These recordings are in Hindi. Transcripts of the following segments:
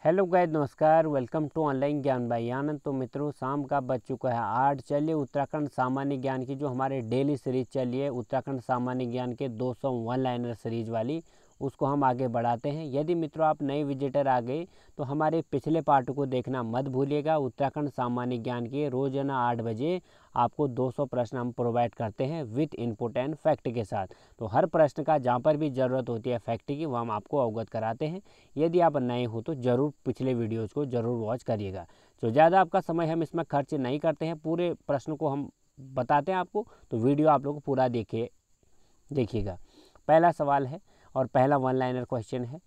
हेलो गाइस, नमस्कार। वेलकम टू ऑनलाइन ज्ञान बाई आनंद। तो मित्रों, शाम का बज चुका है 8। चलिए उत्तराखंड सामान्य ज्ञान की जो हमारे डेली सीरीज चली है, उत्तराखंड सामान्य ज्ञान के 200 वन लाइनर सीरीज वाली, उसको हम आगे बढ़ाते हैं। यदि मित्रों आप नए विजिटर आ गए तो हमारे पिछले पार्ट को देखना मत भूलिएगा। उत्तराखंड सामान्य ज्ञान के रोजाना 8 बजे आपको 200 प्रश्न हम प्रोवाइड करते हैं विथ इनपुट एंड फैक्ट के साथ। तो हर प्रश्न का जहाँ पर भी ज़रूरत होती है फैक्ट की, वह हम आपको अवगत कराते हैं। यदि आप नए हो तो ज़रूर पिछले वीडियोज़ को ज़रूर वॉच करिएगा। तो ज़्यादा आपका समय हम इसमें खर्च नहीं करते हैं, पूरे प्रश्न को हम बताते हैं आपको। तो वीडियो आप लोग पूरा देखिएगा। पहला सवाल है और पहला वन लाइनर क्वेश्चन है,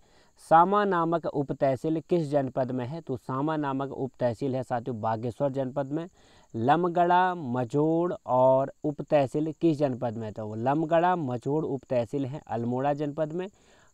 सामा नामक उप तहसील किस जनपद में है? तो सामा नामक उप तहसील है साथियों बागेश्वर जनपद में। लमगड़ा, मझोड़ और उप तहसील किस जनपद में? तो लमगड़ा, मझोड़ उप तहसील है अल्मोड़ा जनपद में।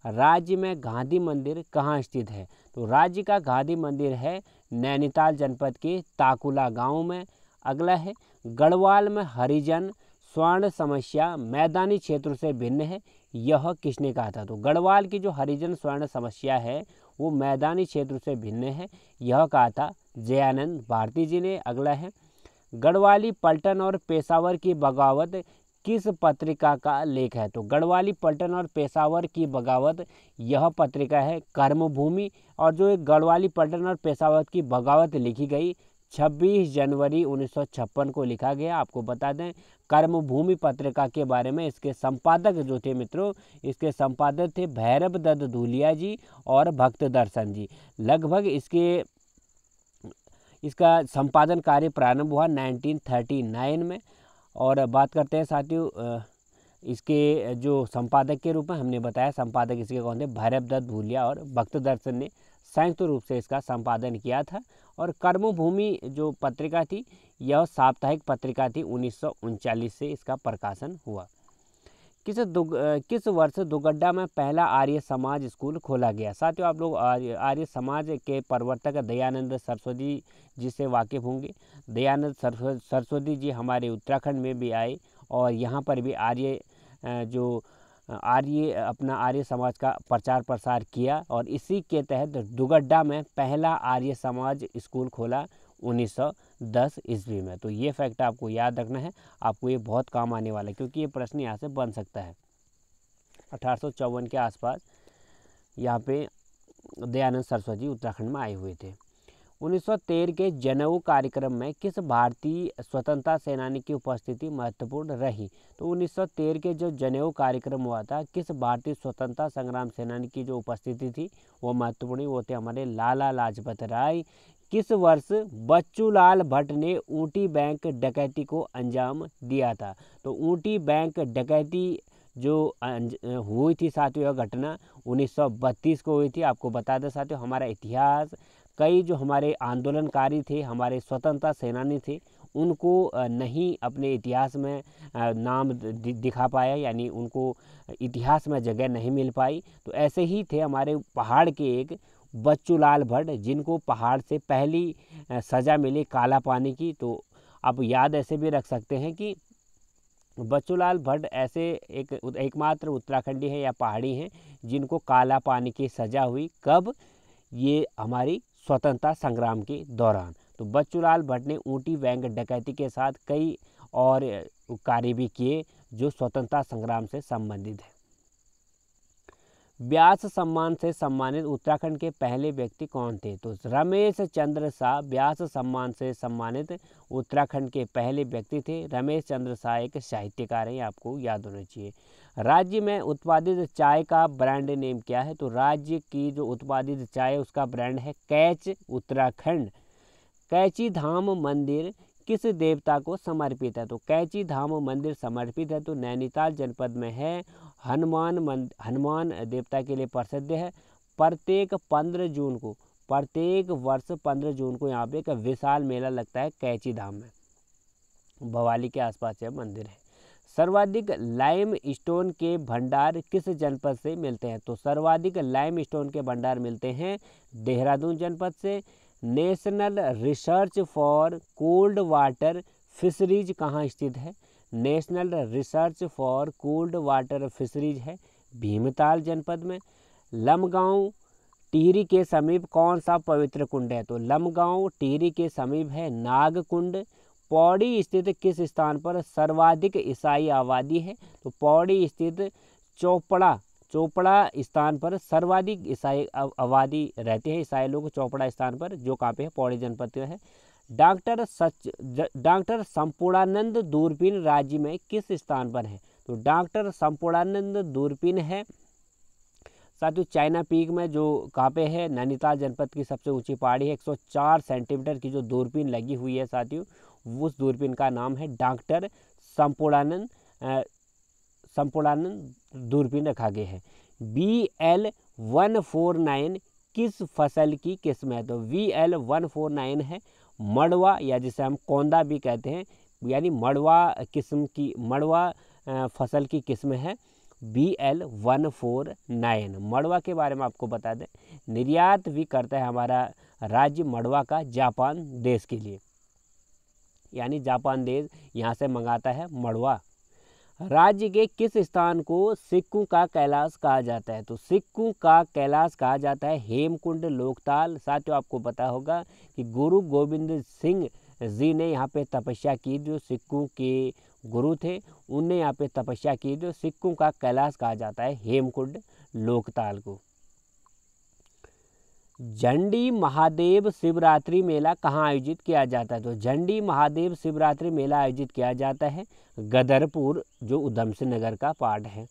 राज्य में गांधी मंदिर कहाँ स्थित है? तो राज्य का गांधी मंदिर है नैनीताल जनपद के ताकुला गांव में। अगला है, गढ़वाल में हरिजन स्वर्ण समस्या मैदानी क्षेत्र से भिन्न है, यह किसने कहा था? तो गढ़वाल की जो हरिजन स्वर्ण समस्या है वो मैदानी क्षेत्र से भिन्न है, यह कहा था जयानंद भारती जी ने। अगला है, गढ़वाली पलटन और पेशावर की बगावत किस पत्रिका का लेख है? तो गढ़वाली पलटन और पेशावर की बगावत, यह पत्रिका है कर्मभूमि। और जो एक गढ़वाली पलटन और पेशावर की बगावत लिखी गई 26 जनवरी 1956 को लिखा गया। आपको बता दें कर्मभूमि पत्रिका के बारे में, इसके संपादक जो थे मित्रों, इसके संपादक थे भैरव दत्त धूलिया जी और भक्त दर्शन जी। लगभग इसका संपादन कार्य प्रारंभ हुआ 1939 में। और बात करते हैं साथियों इसके जो संपादक के रूप में, हमने बताया संपादक इसके कौन थे, भैरव दत्त धूलिया और भक्त दर्शन ने संयुक्त रूप से इसका संपादन किया था। और कर्मभूमि जो पत्रिका थी यह साप्ताहिक पत्रिका थी, 1939 से इसका प्रकाशन हुआ। किस वर्ष दुगड्डा में पहला आर्य समाज स्कूल खोला गया? साथियों आप लोग आर्य समाज के प्रवर्तक दयानंद सरस्वती जी से वाकिफ होंगे। दयानंद सरस्वती जी हमारे उत्तराखंड में भी आए और यहाँ पर भी अपना आर्य समाज का प्रचार प्रसार किया और इसी के तहत दुगड्डा में पहला आर्य समाज स्कूल खोला 1910 ईस्वी में। तो ये फैक्ट आपको याद रखना है, आपको ये बहुत काम आने वाला है क्योंकि ये प्रश्न यहाँ से बन सकता है। 1854 के आसपास यहाँ पे दयानंद सरस्वती उत्तराखंड में आए हुए थे। 1913 के जनेऊ कार्यक्रम में किस भारतीय स्वतंत्रता सेनानी की उपस्थिति महत्वपूर्ण रही? तो 1913 के जो जनेऊ कार्यक्रम हुआ था, किस भारतीय स्वतंत्रता संग्राम सेनानी की जो उपस्थिति थी वो महत्वपूर्ण, वो थे हमारे लाला लाजपत राय। किस वर्ष बच्चूलाल भट्ट ने ऊटी बैंक डकैती को अंजाम दिया था? तो ऊटी बैंक डकैती जो हुई थी साथियों, यह घटना 1932 को हुई थी। आपको बता दें साथियों, हमारा इतिहास, कई जो हमारे आंदोलनकारी थे, हमारे स्वतंत्रता सेनानी थे, उनको नहीं अपने इतिहास में नाम दिखा पाया, यानी उनको इतिहास में जगह नहीं मिल पाई। तो ऐसे ही थे हमारे पहाड़ के एक बच्चूलाल भट्ट, जिनको पहाड़ से पहली सज़ा मिली काला पानी की। तो आप याद ऐसे भी रख सकते हैं कि बच्चूलाल भट्ट ऐसे एकमात्र उत्तराखंडी हैं या पहाड़ी हैं जिनको काला पानी की सज़ा हुई। कब? ये हमारी स्वतंत्रता संग्राम के दौरान। तो बच्चूलाल भट्ट ने ऊटी बैंक डकैती के साथ कई और कार्य भी किए जो स्वतंत्रता संग्राम से संबंधित है। व्यास सम्मान से सम्मानित उत्तराखंड के पहले व्यक्ति कौन थे? तो रमेश चंद्र शाह व्यास सम्मान से सम्मानित उत्तराखंड के पहले व्यक्ति थे। रमेश चंद्र शाह एक साहित्यकार हैं, आपको याद होना चाहिए। राज्य में उत्पादित चाय का ब्रांड नेम क्या है? तो राज्य की जो उत्पादित चाय उसका ब्रांड है कैच उत्तराखंड। कैची धाम मंदिर किस देवता को समर्पित है? तो कैची धाम मंदिर समर्पित है तो नैनीताल जनपद में है। हनुमान देवता के लिए प्रसिद्ध है। प्रत्येक वर्ष 15 जून को यहाँ पे एक विशाल मेला लगता है कैची धाम में, भवाली के आसपास यह मंदिर है। सर्वाधिक लाइम स्टोन के भंडार किस जनपद से मिलते हैं? तो सर्वाधिक लाइम स्टोन के भंडार मिलते हैं देहरादून जनपद से। National research for cold water fisheries कहाँ स्थित है? National research for cold water fisheries है भीमताल जनपद में। लमगांव टिहरी के समीप कौन सा पवित्र कुंड है? तो लमगांव टिहरी के समीप है नागकुंड। पौड़ी स्थित किस स्थान पर सर्वाधिक ईसाई आबादी है? तो पौड़ी स्थित चोपड़ा स्थान पर सर्वाधिक ईसाई आबादी रहते हैं, ईसाई लोग चोपड़ा स्थान पर, जो कहाँ पे है? पौड़ी जनपद में है। डॉक्टर संपूर्णानंद दूरबीन राज्य में किस स्थान पर है? तो डॉक्टर संपूर्णानंद दूरबीन है साथियों चाइना पीक में, जो कहाँ पे है? नैनीताल जनपद की सबसे ऊंची पहाड़ी है। 104 सेंटीमीटर की जो दूरबीन लगी हुई है साथियों, उस दूरबीन का नाम है डॉक्टर संपूर्णानंद दूरबीन रखा गया है। BL-149 किस फसल की किस्म है? तो BL-149 है मड़वा, या जिसे हम कौंदा भी कहते हैं, यानी मड़वा फसल की किस्म है BL-149। मड़वा के बारे में आपको बता दें, निर्यात भी करता है हमारा राज्य मड़वा का जापान देश के लिए, यानी जापान देश यहाँ से मंगाता है मड़वा। राज्य के किस स्थान को सिक्कों का कैलाश कहा जाता है? तो सिक्कों का कैलाश कहा जाता है हेमकुंड लोकताल। साथियों आपको पता होगा कि गुरु गोविंद सिंह जी ने यहाँ पे तपस्या की, जो सिक्कों के गुरु थे, उनने यहाँ पे तपस्या की, जो सिक्कों का कैलाश कहा जाता है हेमकुंड लोकताल को। झंडी महादेव शिवरात्रि मेला कहाँ आयोजित किया जाता है? तो झंडी महादेव शिवरात्रि मेला आयोजित किया जाता है गदरपुर, जो उधमसिंह नगर का पार्ट है।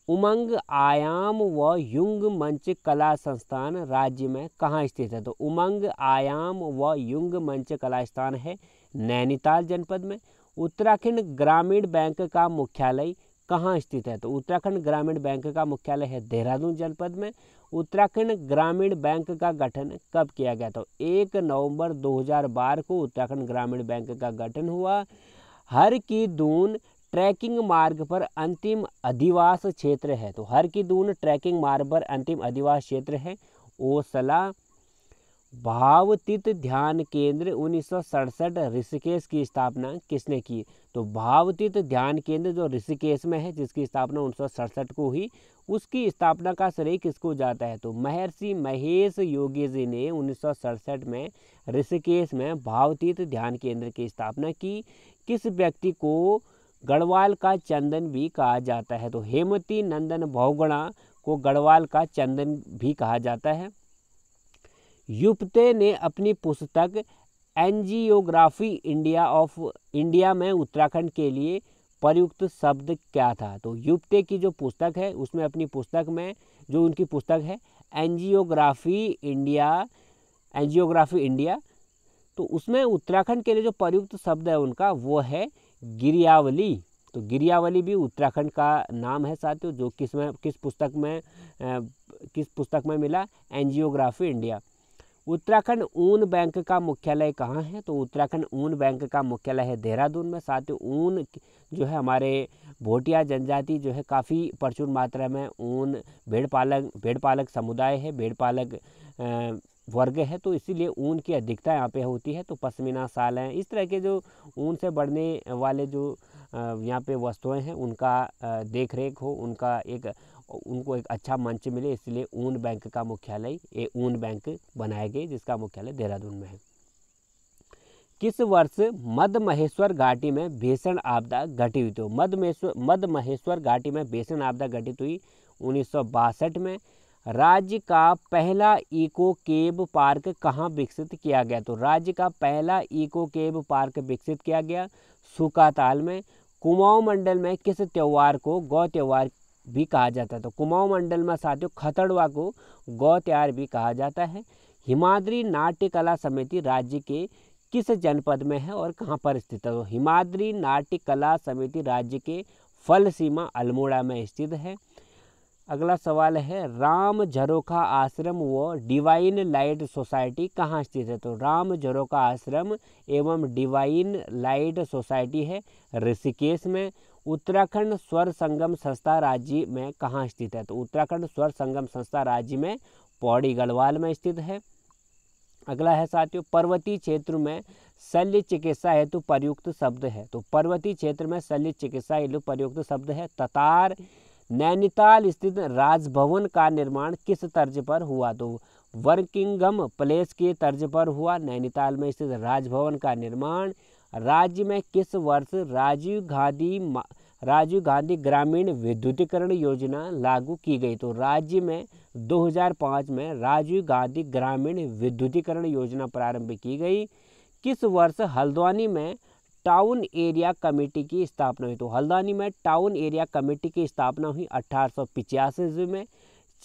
उमंग आयाम व युंग मंच कला संस्थान राज्य में कहाँ स्थित है? तो उमंग आयाम व युंग मंच कला स्थान है नैनीताल जनपद में। उत्तराखंड ग्रामीण बैंक का मुख्यालय कहाँ स्थित है? तो उत्तराखंड ग्रामीण बैंक का मुख्यालय है देहरादून जनपद में। उत्तराखंड ग्रामीण बैंक का गठन कब किया गया? तो 1 नवंबर 2012 को उत्तराखंड ग्रामीण बैंक का गठन हुआ। हर की दून ट्रैकिंग मार्ग पर अंतिम अधिवास क्षेत्र है। तो हर की दून ट्रैकिंग मार्ग पर अंतिम अधिवास क्षेत्र है ओसला। भावतीत ध्यान केंद्र 1967 ऋषिकेश की स्थापना किसने की? तो भावतीत ध्यान केंद्र जो ऋषिकेश में है, जिसकी स्थापना 1967 को हुई, उसकी स्थापना का श्रेय किसको जाता है? तो महर्षि महेश योगी जी ने 1967 में ऋषिकेश में भावतीत ध्यान केंद्र की स्थापना की। किस व्यक्ति को गढ़वाल का चंदन भी कहा जाता है? तो हेमवती नंदन बहुगुणा को गढ़वाल का चंदन भी कहा जाता है। युप्ते ने अपनी पुस्तक एंजियोग्राफी इंडिया में उत्तराखंड के लिए प्रयुक्त शब्द क्या था? तो युप्ते की जो पुस्तक है, उसमें अपनी पुस्तक में, जो उनकी पुस्तक है एंजियोग्राफी इंडिया, तो उसमें उत्तराखंड के लिए जो प्रयुक्त शब्द है उनका, वो है गिरियावली। तो गिरियावली भी उत्तराखंड का नाम है साथियों, जो किस पुस्तक में मिला? Angiography India. उत्तराखंड ऊन बैंक का मुख्यालय कहाँ है? तो उत्तराखंड ऊन बैंक का मुख्यालय है देहरादून में। साथियों ऊन जो है, हमारे भोटिया जनजाति जो है, काफ़ी प्रचुर मात्रा में ऊन भेड़ पालक समुदाय है, भेड़ पालक वर्ग है, तो इसीलिए ऊन की अधिकता यहाँ पे होती है। तो पश्मीना शाल हैं, इस तरह के जो ऊन से बढ़ने वाले जो यहाँ पे वस्तुएं हैं, उनका देख रेख हो, उनको एक अच्छा मंच मिले, इसलिए ऊन बैंक का मुख्यालय ऊन बैंक बनाए गए, जिसका मुख्यालय देहरादून में है। किस वर्ष मध्य महेश्वर घाटी में भीषण आपदा घटी हुई? तो मध्य महेश्वर घाटी में भीषण आपदा घटित हुई 1962 में। राज्य का पहला इको केव पार्क कहाँ विकसित किया गया? तो राज्य का पहला इको केव पार्क विकसित किया गया सुकाताल में। कुमाऊं मंडल में किस त्योहार को गौ त्योहार भी कहा जाता है? तो कुमाऊं मंडल में साथियों खतड़वा को गौ त्योहार भी कहा जाता है। हिमाद्री नाट्य कला समिति राज्य के किस जनपद में है और कहाँ पर स्थित है? तो हिमाद्री नाट्य कला समिति राज्य के फल सीमा अल्मोड़ा में स्थित है। अगला सवाल है, राम झरोखा आश्रम व डिवाइन लाइट सोसाइटी कहाँ स्थित है? तो राम झरोखा आश्रम एवं डिवाइन लाइट सोसाइटी है ऋषिकेश में। उत्तराखंड स्वर संगम संस्था राज्य में कहाँ स्थित है? तो उत्तराखंड स्वर संगम संस्था राज्य में पौड़ी गढ़वाल में स्थित है। अगला है साथियों, पर्वतीय क्षेत्र में शल्य चिकित्सा हेतु प्रयुक्त शब्द है। तो पर्वतीय क्षेत्र में शल्य चिकित्सा हेतु प्रयुक्त शब्द है ततार, नैनीताल स्थित राजभवन का निर्माण किस तर्ज पर हुआ? तो वर्किंगम प्लेस के तर्ज पर हुआ नैनीताल में स्थित राजभवन का निर्माण। राज्य में किस वर्ष राजीव गांधी ग्रामीण विद्युतीकरण योजना लागू की गई? तो राज्य में 2005 में राजीव गांधी ग्रामीण विद्युतीकरण योजना प्रारंभ की गई। किस वर्ष हल्द्वानी में टाउन एरिया कमेटी की स्थापना हुई? तो हल्द्वानी में टाउन एरिया कमेटी की स्थापना हुई 1885 में।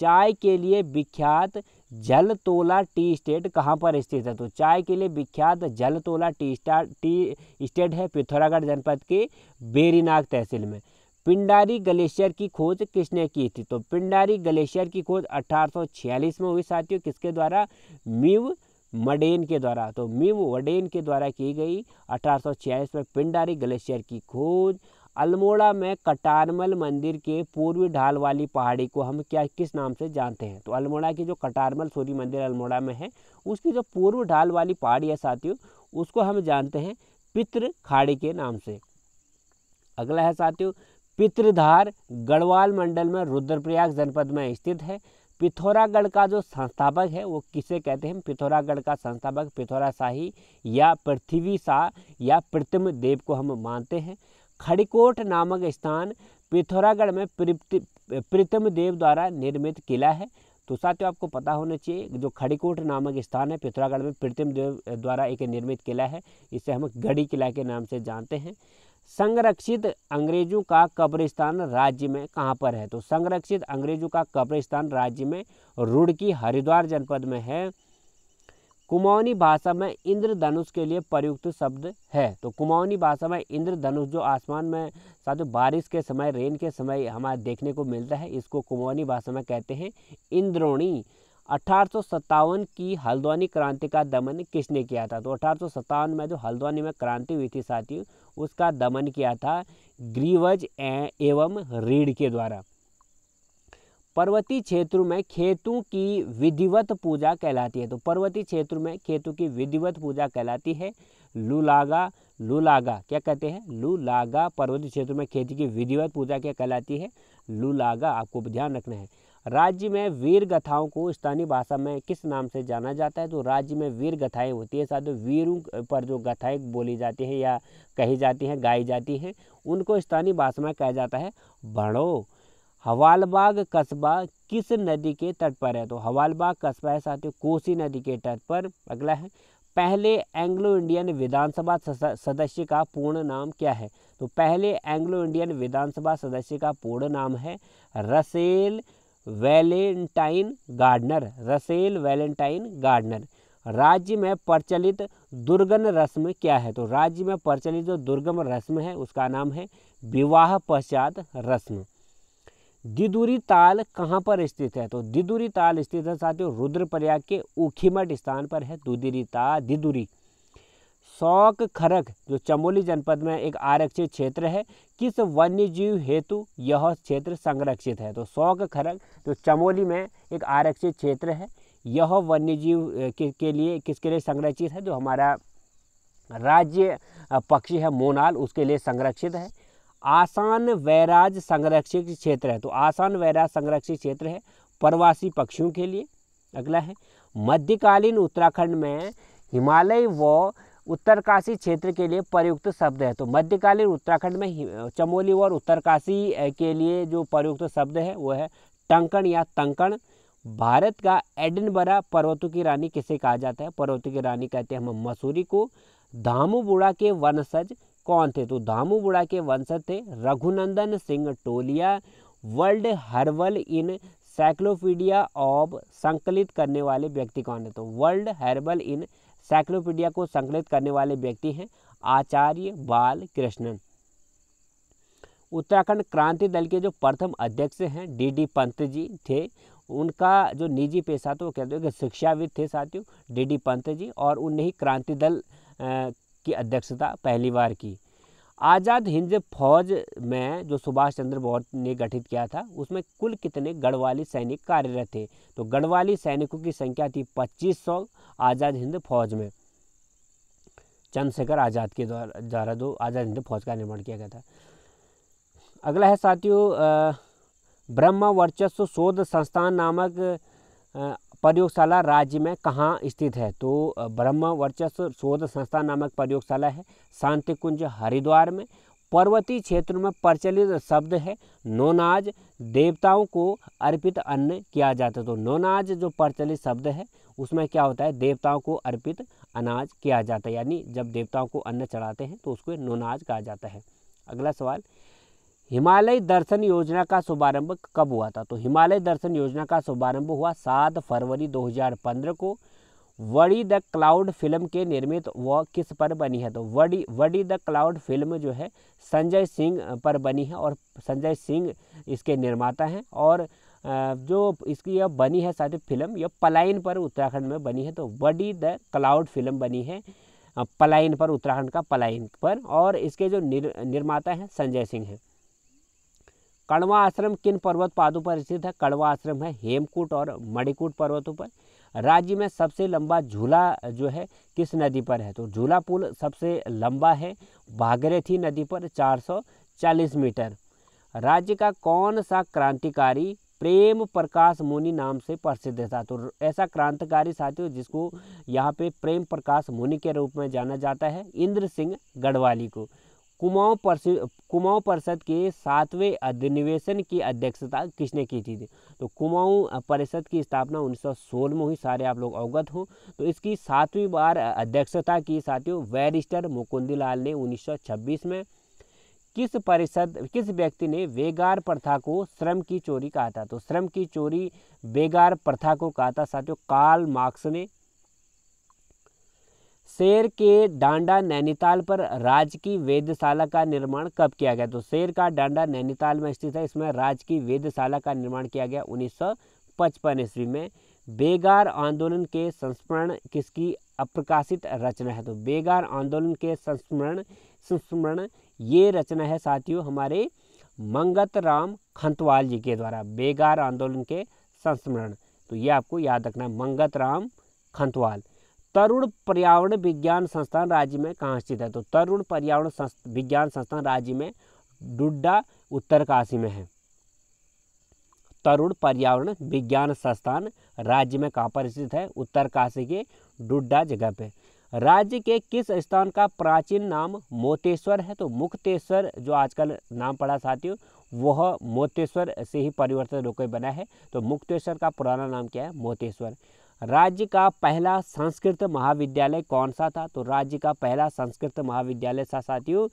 चाय के लिए विख्यात जलतोला टी स्टेट कहाँ पर स्थित है? तो चाय के लिए विख्यात जलतोला टी स्टेट है पिथौरागढ़ जनपद के बेरीनाग तहसील में। पिंडारी ग्लेशियर की खोज किसने की थी? तो पिंडारी ग्लेशियर की खोज 1846 में हुई साथियों। किसके द्वारा? मीव मडेन के द्वारा। तो मीव वडेन के द्वारा की गई 1846 में पिंडारी ग्लेशियर की खोज। अल्मोड़ा में कटारमल मंदिर के पूर्वी ढाल वाली पहाड़ी को हम किस नाम से जानते हैं? तो अल्मोड़ा की जो कटारमल सूर्य मंदिर अल्मोड़ा में है, उसकी जो पूर्व ढाल वाली पहाड़ी है साथियों, उसको हम जानते हैं पितृ खाड़ी के नाम से। अगला है साथियों, पितृधार गढ़वाल मंडल में रुद्रप्रयाग जनपद में स्थित है। पिथौरागढ़ का जो संस्थापक है वो किसे कहते हैं? पिथौरागढ़ का संस्थापक पिथौरा शाही या पृथ्वी शाह या प्रीतम देव को हम मानते हैं। खड़ीकोट नामक स्थान पिथौरागढ़ में प्रीतम देव द्वारा निर्मित किला है। तो साथियों आपको पता होना चाहिए, जो खड़ीकोट नामक स्थान है पिथौरागढ़ में प्रीतम देव द्वारा एक निर्मित किला है। इसे हम गढ़ी किला के नाम से जानते हैं। संरक्षित अंग्रेजों का कब्रिस्तान राज्य में कहाँ पर है? तो संरक्षित अंग्रेजों का कब्रिस्तान राज्य में रुड़की हरिद्वार जनपद में है। कुमाऊनी भाषा में इंद्रधनुष के लिए प्रयुक्त शब्द है। तो कुमाऊनी भाषा में इंद्रधनुष जो आसमान में साथियों बारिश के समय, रेन के समय हमारे देखने को मिलता है, इसको कुमाऊनी भाषा में कहते हैं इंद्रोणी। 1857 की हल्द्वानी क्रांति का दमन किसने किया था? तो 1857 में जो हल्द्वानी में क्रांति हुई थी साथियों, उसका दमन किया था ग्रीवज एवं रीढ़ के द्वारा। पर्वतीय क्षेत्रों में खेतों की विधिवत पूजा कहलाती है। तो पर्वतीय क्षेत्र में खेतों की विधिवत पूजा कहलाती है लुलागा। लुलागा क्या कहते हैं? लुलागा। पर्वतीय क्षेत्र में खेती की विधिवत पूजा क्या कहलाती है? लुलागा। आपको ध्यान रखना है। राज्य में वीर गाथाओं को स्थानीय भाषा में किस नाम से जाना जाता है? तो राज्य में वीर गाथाएं होती है साथियों, वीरों पर जो गाथाएं बोली जाती हैं या कही जाती हैं, गाई जाती हैं, उनको स्थानीय भाषा में कहा जाता है भणो। हवालबाग कस्बा किस नदी के तट पर है? तो हवालबाग कस्बा है साथियों कोसी नदी के तट पर। अगला है, पहले एंग्लो इंडियन विधानसभा सदस्य का पूर्ण नाम क्या है? तो पहले एंग्लो इंडियन विधानसभा सदस्य का पूर्ण नाम है Russell Valentine Gardner. Russell Valentine Gardner. राज्य में प्रचलित दुर्गम रस्म क्या है? तो राज्य में प्रचलित जो दुर्गम रस्म है उसका नाम है विवाह पश्चात रस्म। दिदुरी ताल कहाँ पर स्थित है? तो दिदुरी ताल स्थित है साथियों रुद्रप्रयाग के ऊखीमठ स्थान पर है दिदुरी। शौक खरक जो चमोली जनपद में एक आरक्षित क्षेत्र है, किस वन्य जीव हेतु यह क्षेत्र संरक्षित है? तो शौक खरक जो चमोली में एक आरक्षित क्षेत्र है, यह वन्य जीव के लिए किसके लिए संरक्षित है? जो हमारा राज्य पक्षी है मोनाल, उसके लिए संरक्षित है। आसान वैराज संरक्षित क्षेत्र है। तो आसान वैराज संरक्षित क्षेत्र है प्रवासी पक्षियों के लिए। अगला है, मध्यकालीन उत्तराखंड में हिमालय व उत्तरकाशी क्षेत्र के लिए प्रयुक्त शब्द है। तो मध्यकालीन उत्तराखंड में चमोली और उत्तरकाशी के लिए जो प्रयुक्त शब्द है वो है टंकण या तंकण। भारत का एडिनबरा पर्वतों की रानी किसे कहा जाता है? पर्वतों की रानी कहते हैं हम मसूरी को। धामू-बुढ़ा के वंशज कौन थे? तो धामू-बुढ़ा के वंशज थे Raghunandan Singh Tolia. World herbal encyclopedia of संकलित करने वाले व्यक्ति कौन है? तो वर्ल्ड हर्बल इन साइक्लोपीडिया को संकलित करने वाले व्यक्ति हैं आचार्य बाल कृष्णन। उत्तराखंड क्रांति दल के जो प्रथम अध्यक्ष हैं डी पंत जी थे। उनका जो निजी पेशा था वो कहते हैं कि शिक्षाविद थे साथियों डी पंत जी, और उनने ही क्रांति दल की अध्यक्षता पहली बार की। आज़ाद हिंद फौज में जो सुभाष चंद्र बोस ने गठित किया था उसमें कुल कितने गढ़वाली सैनिक कार्यरत थे? तो गढ़वाली सैनिकों की संख्या थी 2500 आज़ाद हिंद फौज में। चंद्रशेखर आज़ाद के द्वारा जो आज़ाद हिंद फौज का निर्माण किया गया था। अगला है साथियों ब्रह्म वर्चस्व शोध संस्थान नामक प्रयोगशाला राज्य में कहाँ स्थित है? तो ब्रह्म वर्चस्व शोध संस्थान नामक प्रयोगशाला है शांति कुंज हरिद्वार में। पर्वतीय क्षेत्र में प्रचलित शब्द है नोनाज, देवताओं को अर्पित अन्न किया जाता है। तो नोनाज जो प्रचलित शब्द है उसमें क्या होता है, देवताओं को अर्पित अनाज किया जाता है, यानी जब देवताओं को अन्न चढ़ाते हैं तो उसको नोनाज कहा जाता है। अगला सवाल, हिमालय दर्शन योजना का शुभारंभ कब हुआ था? तो हिमालय दर्शन योजना का शुभारंभ हुआ 7 फरवरी 2015 को। वडी द क्लाउड फिल्म के निर्मित वह किस पर बनी है? तो वडी द क्लाउड फिल्म जो है संजय सिंह पर बनी है और संजय सिंह इसके निर्माता हैं। और जो इसकी यह बनी है साथी फिल्म, यह पलायन पर उत्तराखंड में बनी है। तो वडी द क्लाउड फिल्म बनी है पलायन पर, उत्तराखंड का पलायन पर, और इसके जो निर्माता हैं संजय सिंह हैं। कण्वा आश्रम किन पर्वत पादों पर स्थित है? कण्वा आश्रम है हेमकूट और मणिकूट पर्वतों पर। राज्य में सबसे लंबा झूला जो है किस नदी पर है? तो झूला पुल सबसे लंबा है भागीरथी नदी पर 440 मीटर। राज्य का कौन सा क्रांतिकारी प्रेम प्रकाश मुनि नाम से प्रसिद्ध था? तो ऐसा क्रांतिकारी साथियों जिसको यहाँ पे प्रेम प्रकाश मुनि के रूप में जाना जाता है, इंद्र सिंह गढ़वाली को। कुमाऊं परिषद के 7वें अधिनिवेशन की अध्यक्षता किसने की थी? तो कुमाऊं परिषद की स्थापना 1916 में हुई, सारे आप लोग अवगत हो। तो इसकी 7वीं बार अध्यक्षता की साथियों बैरिस्टर मुकुंदलाल ने 1926 में। किस व्यक्ति ने बेगार प्रथा को श्रम की चोरी कहा था? तो श्रम की चोरी बेगार प्रथा को कहा था साथियों कार्ल मार्क्स ने। शेर के डांडा नैनीताल पर राजकीय वेधशाला का निर्माण कब किया गया? तो शेर का डांडा नैनीताल में स्थित है, इसमें राजकीय वेधशाला का निर्माण किया गया 1955 ईस्वी में। बेगार आंदोलन के संस्मरण किसकी अप्रकाशित रचना है? तो बेगार आंदोलन के संस्मरण ये रचना है साथियों हमारे मंगत राम खंतवाल जी के द्वारा। बेगार आंदोलन के संस्मरण, तो ये आपको याद रखना, मंगत राम खंतवाल। तरुण पर्यावरण विज्ञान संस्थान राज्य में कहाँ स्थित है? तो तरुण पर्यावरण विज्ञान संस्थान राज्य में डुड्डा उत्तरकाशी में है। तरुण पर्यावरण विज्ञान संस्थान राज्य में कहाँ पर स्थित है? उत्तरकाशी के डुड्डा जगह पे। राज्य के किस स्थान का प्राचीन नाम मोतेश्वर है? तो मुक्तेश्वर जो आजकल नाम पड़ा साथियों वह मोतेश्वर से ही परिवर्तित होकर बना है। तो मुक्तेश्वर का पुराना नाम क्या है? मोतेश्वर। राज्य का पहला संस्कृत महाविद्यालय कौन सा था? तो राज्य का पहला संस्कृत महाविद्यालय था साथियों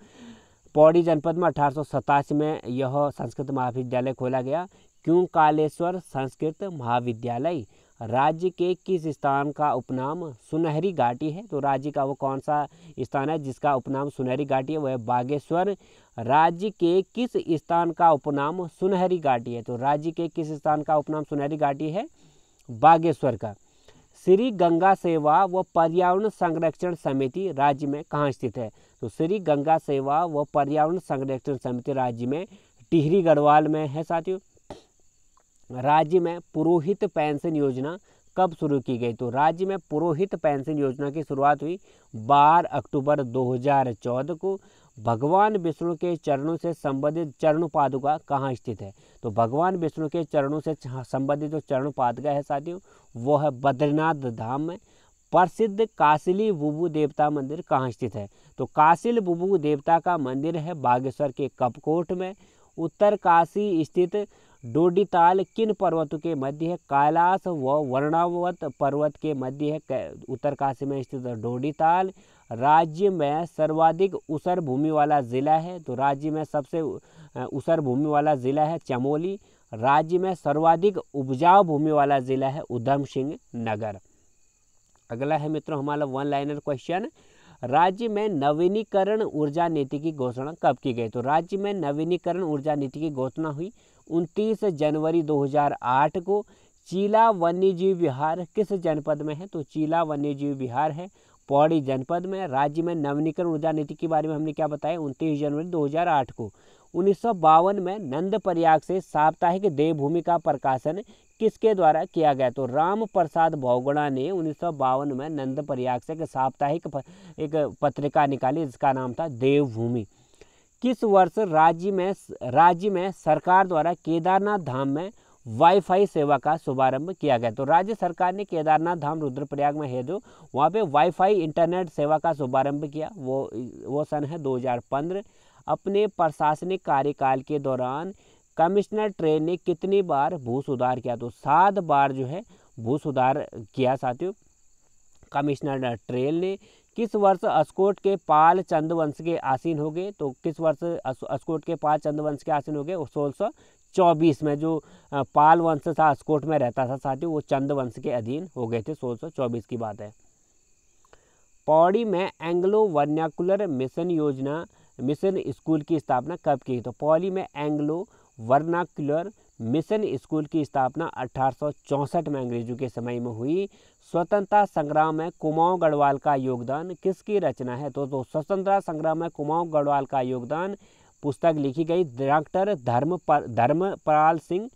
पौड़ी जनपद में 1887 में यह संस्कृत महाविद्यालय खोला गया। क्यों कालेश्वर संस्कृत महाविद्यालय। राज्य के किस स्थान का उपनाम सुनहरी घाटी है? तो राज्य का वो कौन सा स्थान है जिसका उपनाम सुनहरी घाटी है? वह बागेश्वर। राज्य के किस स्थान का उपनाम सुनहरी घाटी है? तो राज्य के किस स्थान का उपनाम सुनहरी घाटी है? बागेश्वर का। श्री गंगा सेवा व पर्यावरण संरक्षण समिति राज्य में कहाँ स्थित है? तो श्री गंगा सेवा व पर्यावरण संरक्षण समिति राज्य में टिहरी गढ़वाल में है साथियों। राज्य में पुरोहित पेंशन योजना कब शुरू की गई? तो राज्य में पुरोहित पेंशन योजना की शुरुआत हुई 12 अक्टूबर 2014 को। भगवान विष्णु के चरणों से संबंधित चरण पादुका कहाँ स्थित है? तो भगवान विष्णु के चरणों से संबंधित जो चरण पादुका है साथियों वो है बद्रीनाथ धाम में। प्रसिद्ध कासिली बुबू देवता मंदिर कहाँ स्थित है? तो कासिल बुबू देवता का मंदिर है बागेश्वर के कपकोट में। उत्तरकाशी स्थित डोडीताल किन पर्वतों के मध्य है? कैलाश व वर्णावत पर्वत के मध्य है उत्तरकाशी में स्थित डोडीताल। राज्य में सर्वाधिक ऊसर भूमि वाला जिला है? तो राज्य में सबसे ऊसर भूमि वाला जिला है चमोली। राज्य में सर्वाधिक उपजाऊ भूमि वाला जिला है उधम सिंह नगर। अगला है मित्रों हमारा वन लाइनर क्वेश्चन, राज्य में नवीनीकरण ऊर्जा नीति की घोषणा कब की गई? तो राज्य में नवीनीकरण ऊर्जा नीति की घोषणा हुई 29 जनवरी 2008 को। चीला वन्यजीव विहार किस जनपद में है? तो चीला वन्यजीव विहार है पौड़ी जनपद में। राज्य में नवीनीकरण ऊर्जा नीति के बारे में हमने क्या बताया 29 जनवरी 2008 को। 1952 में नंद प्रयाग से साप्ताहिक देवभूमि का प्रकाशन किसके द्वारा किया गया? तो राम प्रसाद बहुगुणा ने 1952 में नंद प्रयाग से साप्ताहिक एक पत्रिका निकाली जिसका नाम था देवभूमि। किस वर्ष राज्य में सरकार द्वारा केदारनाथ धाम में वाईफाई सेवा का शुभारंभ किया गया? तो राज्य सरकार ने केदारनाथ धाम रुद्रप्रयाग में है जो वहाँ पे वाईफाई इंटरनेट सेवा का शुभारंभ किया, वो सन है 2015। अपने प्रशासनिक कार्यकाल के दौरान कमिश्नर ट्रेन ने कितनी बार भू सुधार किया? तो 7 बार जो है भू सुधार किया साथियों कमिश्नर ट्रेन ने। किस वर्ष अस्कोट के पाल चंद्रवंश के आसीन हो गए? तो किस वर्ष अस्कोट के पाल चंद्रवंश के आसीन हो गए? 1624 में जो पाल वंश था अस्कोट में रहता था साथियों, वो चंद्रवंश के अधीन हो गए थे, 1624 की बात है। पौड़ी में एंग्लो वर्नाकुलर मिशन स्कूल की स्थापना कब की? तो पौड़ी में एंग्लो वर्नाकुलर मिशन स्कूल की स्थापना 1864 में अंग्रेजों के समय में हुई। स्वतंत्रता संग्राम में कुमाऊं गढ़वाल का योगदान किसकी रचना है? तो स्वतंत्रता संग्राम में कुमाऊं गढ़वाल का योगदान पुस्तक लिखी गई डॉक्टर धर्मपाल सिंह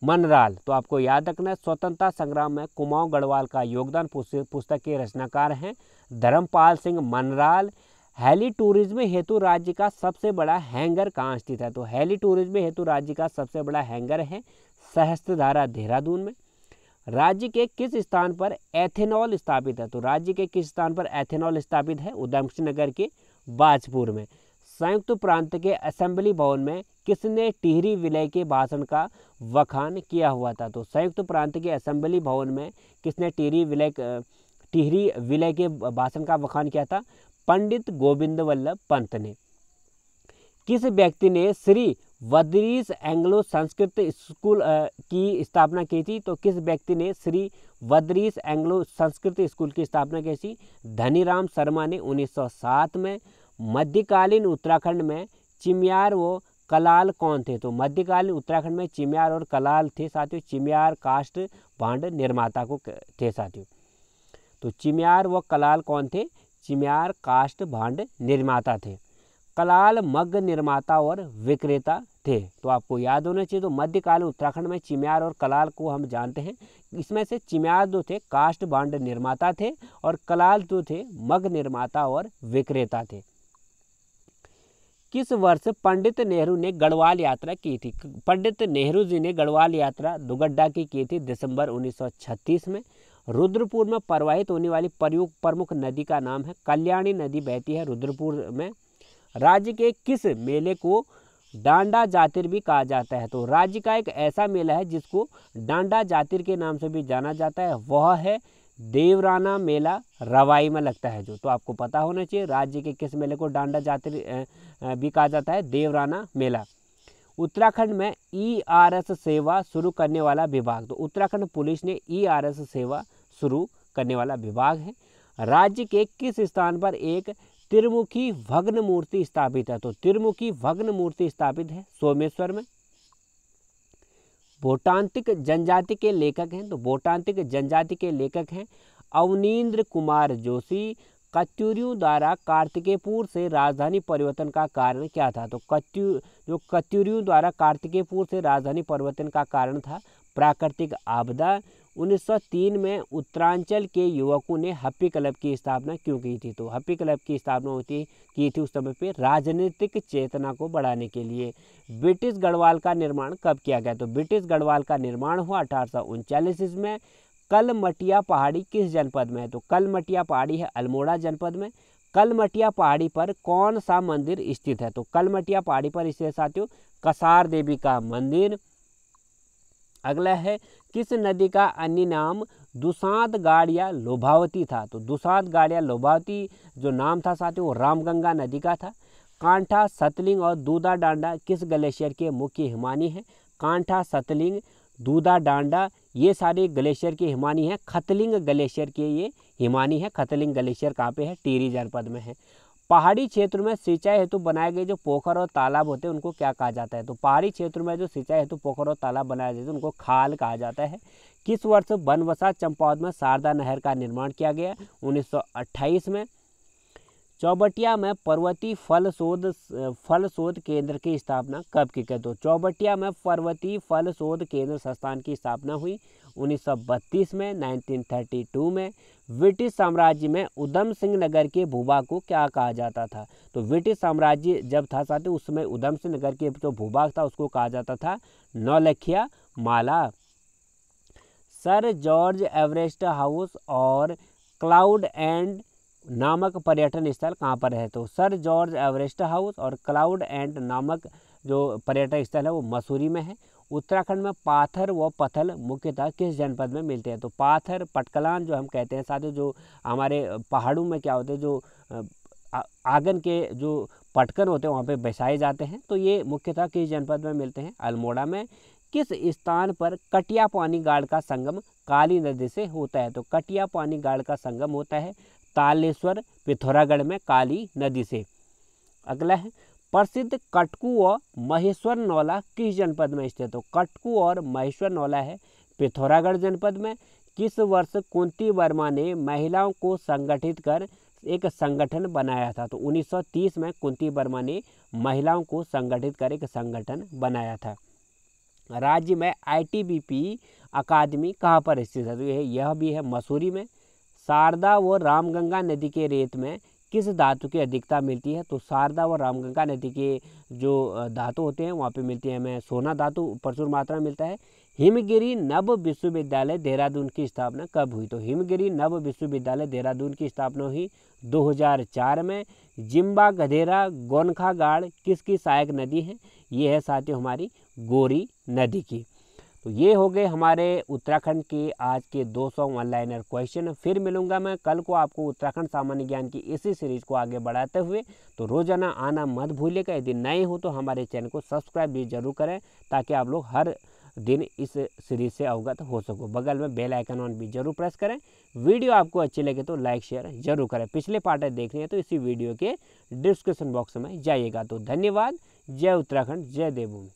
मनराल। तो आपको याद रखना है स्वतंत्रता संग्राम में कुमाऊं गढ़वाल का योगदान पुस्तक के रचनाकार हैं धर्मपाल सिंह मनराल। हेली टूरिज्म हेतु राज्य का सबसे बड़ा हैंगर कहाँ स्थित है? तो हेली टूरिज्म हेतु राज्य का सबसे बड़ा हैंगर है सहस्त्रधारा देहरादून में। राज्य के किस स्थान पर एथेनॉल स्थापित है? तो राज्य के किस स्थान पर एथेनॉल स्थापित है? उधमसिंह नगर के बाजपुर में। संयुक्त प्रांत के असेंबली भवन में किसने टिहरी विलय के भाषण का वखान किया हुआ था? तो संयुक्त प्रांत के असेंबली भवन में किसने टिहरी विलय के भाषण का वखान किया था? पंडित गोविंद वल्लभ पंत ने। किस व्यक्ति ने श्री वदरीस एंग्लो संस्कृत स्कूल की स्थापना की थी? तो किस व्यक्ति ने श्री वदरीस एंग्लो संस्कृत स्कूल की स्थापना की थी? धनीराम शर्मा ने 1907 में। मध्यकालीन उत्तराखंड में चिमियार व कलाल कौन थे? तो मध्यकालीन उत्तराखंड में चिमियार और कलाल थे साथियों। चिमियार काष्ठ भांड निर्माता को थे साथियों। तो चिमियार व कलाल कौन थे? चिमियार काष्ठ भांड निर्माता थे। कलाल मग्ग निर्माता और विक्रेता थे। तो आपको याद होना चाहिए। तो मध्यकालीन उत्तराखंड में चिमियार और कलाल को हम जानते हैं। इसमें से चिमियार जो थे काष्ठ भांड निर्माता थे और कलाल जो थे मग्ग निर्माता और विक्रेता थे। किस वर्ष पंडित नेहरू ने गढ़वाल यात्रा की थी? पंडित नेहरू जी ने गढ़वाल यात्रा दुगड्डा की थी दिसंबर 1936 में। रुद्रपुर में प्रवाहित होने वाली प्रमुख नदी का नाम है कल्याणी नदी बहती है रुद्रपुर में। राज्य के किस मेले को डांडा जातिर भी कहा जाता है? तो राज्य का एक ऐसा मेला है जिसको डांडा जातिर के नाम से भी जाना जाता है, वह है देवराना मेला रवाई में लगता है जो। तो आपको पता होना चाहिए राज्य के किस मेले को डांडा जातिर भी कहा जाता है? देवराना मेला। उत्तराखंड में ERS सेवा शुरू करने वाला विभाग? तो उत्तराखंड पुलिस ने ERS सेवा शुरू करने वाला विभाग है। राज्य के किस स्थान पर एक त्रिमुखी भग्न मूर्ति स्थापित है? तो त्रिमुखी भग्न मूर्ति स्थापित है सोमेश्वर में। भोटांतिक जनजाति के लेखक हैं? तो भोटांतिक जनजाति के लेखक हैं अवनींद्र कुमार जोशी। कत्यूरियों द्वारा कार्तिकेयपुर से राजधानी परिवर्तन का कारण क्या था? तो कत्यूरियों द्वारा कार्तिकेयपुर से राजधानी परिवर्तन का कारण था प्राकृतिक आपदा। 1903 में उत्तरांचल के युवकों ने हप्पी क्लब की स्थापना क्यों की थी? तो हप्पी क्लब की स्थापना की थी उस समय पे राजनीतिक चेतना को बढ़ाने के लिए। ब्रिटिश गढ़वाल का निर्माण कब किया गया? तो ब्रिटिश गढ़वाल का निर्माण हुआ 1839 में। कलमटिया पहाड़ी किस जनपद में है? तो कलमटिया पहाड़ी है अल्मोड़ा जनपद में। कलमटिया पहाड़ी पर कौन सा मंदिर स्थित है? तो कलमटिया पहाड़ी पर स्थित साथियों कसार देवी का मंदिर। अगला है किस नदी का अन्य नाम दुसाध गाड़िया लोभावती था? तो दुसाध गाड़िया लोभावती जो नाम था साथियों वो रामगंगा नदी का था। कांठा, सतलिंग और दूधा डांडा किस ग्लेशियर के मुख्य हिमानी हैं? कांठा, सतलिंग, दूधा डांडा ये सारे ग्लेशियर के हिमानी हैं। खतलिंग ग्लेशियर के ये हिमानी है। खतलिंग ग्लेशियर कहाँ पे है? टिहरी जनपद में है। पहाड़ी क्षेत्र में सिंचाई हेतु बनाए गए जो पोखर और तालाब होते हैं उनको क्या कहा जाता है? तो पहाड़ी क्षेत्र में जो सिंचाई हेतु पोखर और तालाब बनाए जाते हैं उनको खाल कहा जाता है। किस वर्ष बनबसा चंपावत में शारदा नहर का निर्माण किया गया? 1928 में। चौबटिया में पर्वतीय फल शोध केंद्र की स्थापना कब की गई? तो चौबटिया में पर्वतीय फल शोध केंद्र संस्थान की स्थापना हुई 1932 में, 1932 में। ब्रिटिश साम्राज्य में उधम सिंह नगर के भूभाग को क्या कहा जाता था? तो ब्रिटिश साम्राज्य जब था साथियों उस समय उधम सिंह नगर के जो भूभाग था उसको कहा जाता था नौलखिया माला। सर जॉर्ज एवरेस्ट हाउस और क्लाउड एंड नामक पर्यटन स्थल कहाँ पर है? तो सर जॉर्ज एवरेस्ट हाउस और क्लाउड एंड नामक जो पर्यटन स्थल है वो मसूरी में है। उत्तराखंड में पाथर व पथल मुख्यतः किस जनपद में मिलते हैं? तो पाथर पटकलान जो हम कहते हैं साथियों, जो हमारे पहाड़ों में क्या होते हैं, जो आंगन के जो पटकन होते हैं वहाँ पे बसाए जाते हैं। तो ये मुख्यतः किस जनपद में मिलते हैं? अल्मोड़ा में। किस स्थान पर कटिया पानी गाड़ का संगम काली नदी से होता है? तो कटिया पानी गाड़ का संगम होता है तालेश्वर पिथौरागढ़ में काली नदी से। अगला है प्रसिद्ध कटकू व महेश्वर नौला किस जनपद में स्थित? तो कटकू और महेश्वर नौला है पिथौरागढ़ जनपद में। किस वर्ष कुंती वर्मा ने महिलाओं को संगठित कर एक संगठन बनाया था? तो 1930 में कुंती वर्मा ने महिलाओं को संगठित कर एक संगठन बनाया था। राज्य में ITBP अकादमी कहाँ पर स्थित है? तो यह भी है मसूरी में। शारदा व रामगंगा नदी के रेत में किस धातु की अधिकता मिलती है? तो शारदा व रामगंगा नदी के जो धातु होते हैं वहाँ पे मिलती है हमें सोना धातु प्रचुर मात्रा में मिलता है। हिमगिरी नव विश्वविद्यालय देहरादून की स्थापना कब हुई? तो हिमगिरी नव विश्वविद्यालय देहरादून की स्थापना हुई 2004 में। जिम्बा गधेरा गोनखागाड़ किसकी सहायक नदी है? ये है साथियों हमारी गोरी नदी की। तो ये हो गए हमारे उत्तराखंड के आज के 200 ऑनलाइनर क्वेश्चन। फिर मिलूंगा मैं कल को आपको उत्तराखंड सामान्य ज्ञान की इसी सीरीज को आगे बढ़ाते हुए। तो रोजाना आना मत भूलिएगा। यदि नए हो तो हमारे चैनल को सब्सक्राइब भी जरूर करें ताकि आप लोग हर दिन इस सीरीज से अवगत हो सको। बगल में बेल आइकन ऑन भी जरूर प्रेस करें। वीडियो आपको अच्छी लगे तो लाइक शेयर जरूर करें। पिछले पार्ट देखने हैं तो इसी वीडियो के डिस्क्रिप्शन बॉक्स में जाइएगा। तो धन्यवाद। जय उत्तराखंड, जय देवभूमि।